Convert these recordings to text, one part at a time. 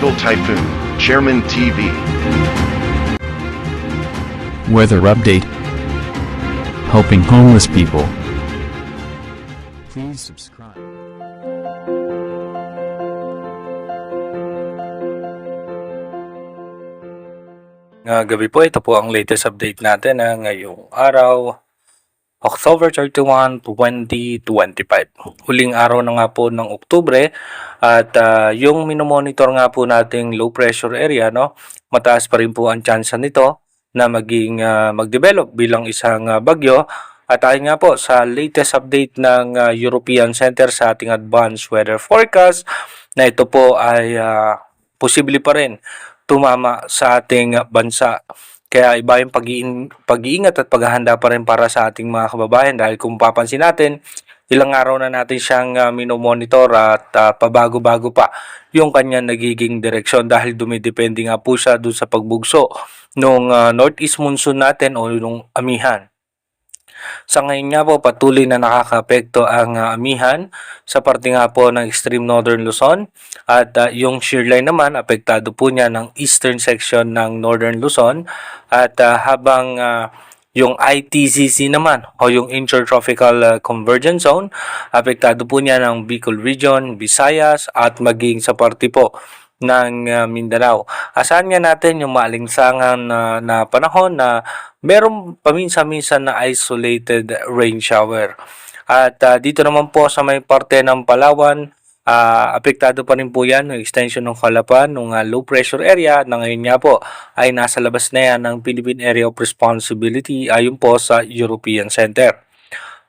Tropical Typhoon, Chairman TV. Weather update. Helping homeless people. Please subscribe. Gabi po, ito po ang latest update natin ngayong araw, October 31, 2025. Huling araw na nga po ng Oktubre at yung minomonitor nga po nating low pressure area, no, mataas pa rin po ang chance nito na maging mag-develop bilang isang bagyo. At ayon nga po sa latest update ng European Center sa ating advanced weather forecast na ito po ay posible pa rin tumama sa ating bansa. Kaya iba yung pag-iingat at paghahanda pa rin para sa ating mga kababayan dahil kung papansin natin, ilang araw na natin siyang minomonitor at pabago-bago pa yung kanyang nagiging direksyon dahil dumidepende nga po siya dun sa pagbugso nung northeast monsoon natin o nung amihan. Sa ngayon nga po, patuloy na nakakaapekto ang amihan sa parte nga po ng extreme northern Luzon at yung shear line naman, apektado po niya ng eastern section ng northern Luzon at habang yung ITCZ naman o yung Intertropical Convergence Zone, apektado po niya ng Bicol Region, Visayas at maging sa parte po ng Mindanao. Asahan nga natin yung maalinsangan na panahon na meron paminsan-minsan na isolated rain shower. At dito naman po sa may parte ng Palawan, apektado pa rin po yan yung extension ng Calapan, ng low pressure area na ngayon nga po ay nasa labas na yan ng Philippine Area of Responsibility ayon po sa European Center.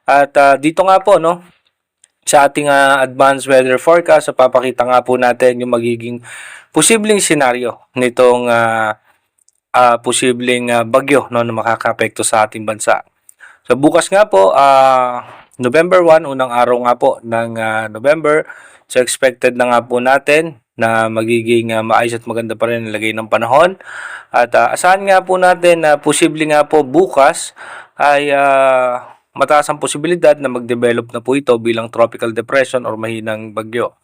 At dito nga po, no, sa ating advanced weather forecast, papakita nga po natin yung magiging posibleng senaryo nitong posibleng bagyo, no, na makakaapekto sa ating bansa. So bukas nga po, November 1, unang araw nga po ng November, so expected na nga po natin na magiging maayos at maganda pa rin ang lagay ng panahon. At asahan nga po natin na posible nga po bukas ay mataas ang posibilidad na mag-develop na po ito bilang tropical depression or mahinang bagyo.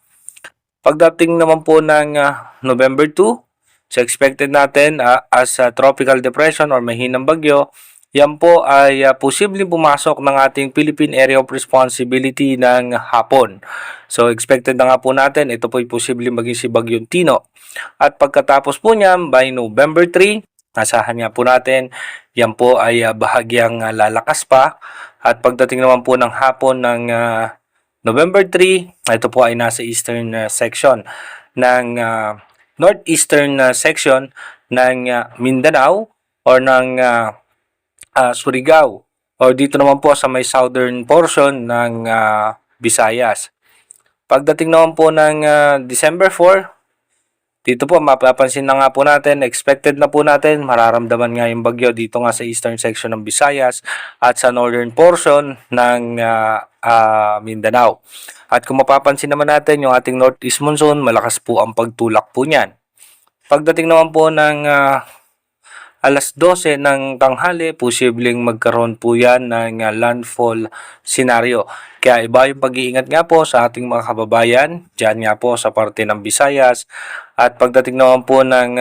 Pagdating naman po ng November 2, so expected natin as a tropical depression or mahinang bagyo, yan po ay posibleng pumasok ng ating Philippine Area of Responsibility ng hapon. So expected na nga po natin, ito po ay posibleng maging si Bagyong Tino. At pagkatapos po niyan, by November 3, asahan nga po natin, yan po ay bahagyang lalakas pa. At pagdating naman po ng hapon ng November 3, ito po ay nasa eastern section ng northeastern section ng Mindanao or ng Surigao or dito naman po sa may southern portion ng Visayas. Pagdating naman po ng December 4, dito po mapapansin na nga po natin, expected na po natin, mararamdaman nga yung bagyo dito nga sa eastern section ng Visayas at sa northern portion ng Mindanao. At kung mapapansin naman natin yung ating northeast monsoon, malakas po ang pagtulak po niyan. Pagdating naman po ng alas 12 ng tanghali, posibleng magkaroon po yan ng landfall scenario. Kaya iba yung pag-iingat nga po sa ating mga kababayan, dyan nga po sa parte ng Visayas. At pagdating naman po ng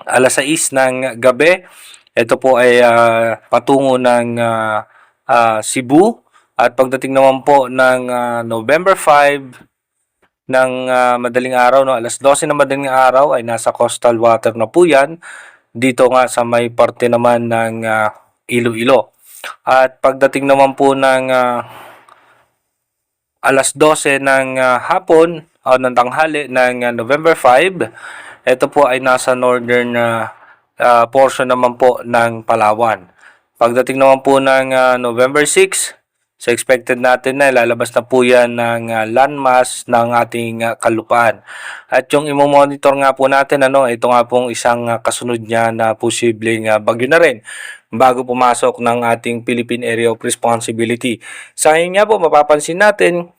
alas 6 ng gabi, ito po ay patungo ng Cebu. At pagdating naman po ng November 5 ng madaling araw, no, alas 12 ng madaling araw ay nasa coastal water na po yan. Dito nga sa may parte naman ng Iloilo. At pagdating naman po ng alas 12 ng hapon o ng tanghali ng November 5, ito po ay nasa northern portion naman po ng Palawan. Pagdating naman po ng November 6, so expected natin na lalabas na po yan ng landmass ng ating kalupaan. At yung imomonitor nga po natin, ito nga pong isang kasunod niya na posibleng bagyo na rin bago pumasok ng ating Philippine Area of Responsibility. Sa ngayon nga po, mapapansin natin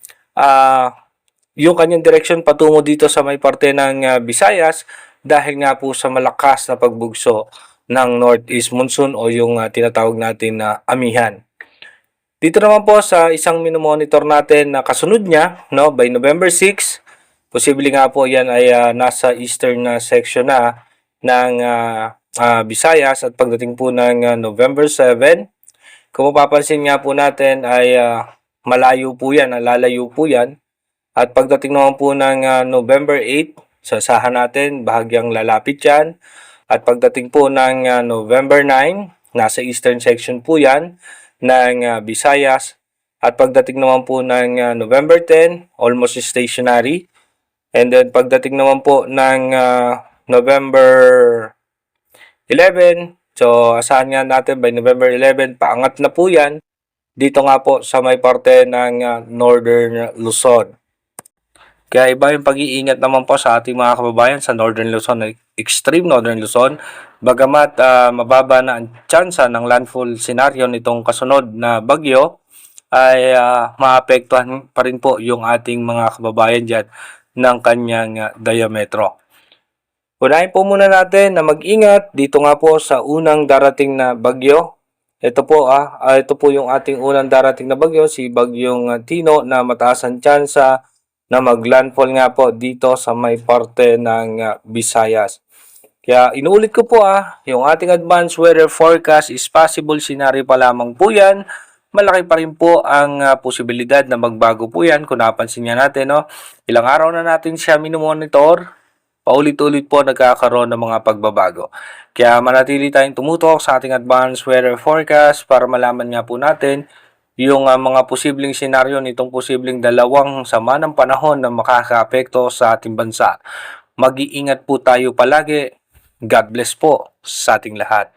yung kanyang direction patungo dito sa may parte ng Visayas dahil nga po sa malakas na pagbugso ng northeast monsoon o yung tinatawag natin na amihan. Dito naman po sa isang minomonitor natin na kasunod niya, no, by November 6, Posible nga po yan ay nasa eastern section na ng Visayas at pagdating po ng November 7, kung mapapansin nga po natin ay malayo po yan, lalayo po yan. At pagdating naman po ng November 8, sasahan natin bahagyang lalapit yan. At pagdating po ng November 9, nasa eastern section po yan ng Visayas. At pagdating naman po ng November 10, almost stationary. And then pagdating naman po ng November 11, so asahan nga natin by November 11, paangat na po yan. Dito nga po sa may parte ng Northern Luzon. Kaya iba yung pag-iingat naman po sa ating mga kababayan sa Northern Luzon, extreme Northern Luzon. Bagamat mababa na ang tsansa ng landfall scenario nitong kasunod na bagyo, ay maapektuhan pa rin po yung ating mga kababayan dyan ng kanyang diametro. Unahin po muna natin na mag-ingat dito nga po sa unang darating na bagyo. Ito po yung ating unang darating na bagyo, si Bagyong Tino, na mataas ang tsansa na mag-landfall nga po dito sa may parte ng Visayas. Kaya inuulit ko po yung ating advanced weather forecast is possible scenario pa lamang po yan. Malaki pa rin po ang posibilidad na magbago po yan. Kung napansin niya natin, ilang araw na natin siya minomonitor, paulit-ulit po nagkakaroon ng mga pagbabago. Kaya manatili tayong tumutok sa ating advanced weather forecast para malaman nga po natin yung mga posibleng senaryo nitong posibleng dalawang sama ng panahon na makakaapekto sa ating bansa. Mag-iingat po tayo palagi. God bless po sa ating lahat.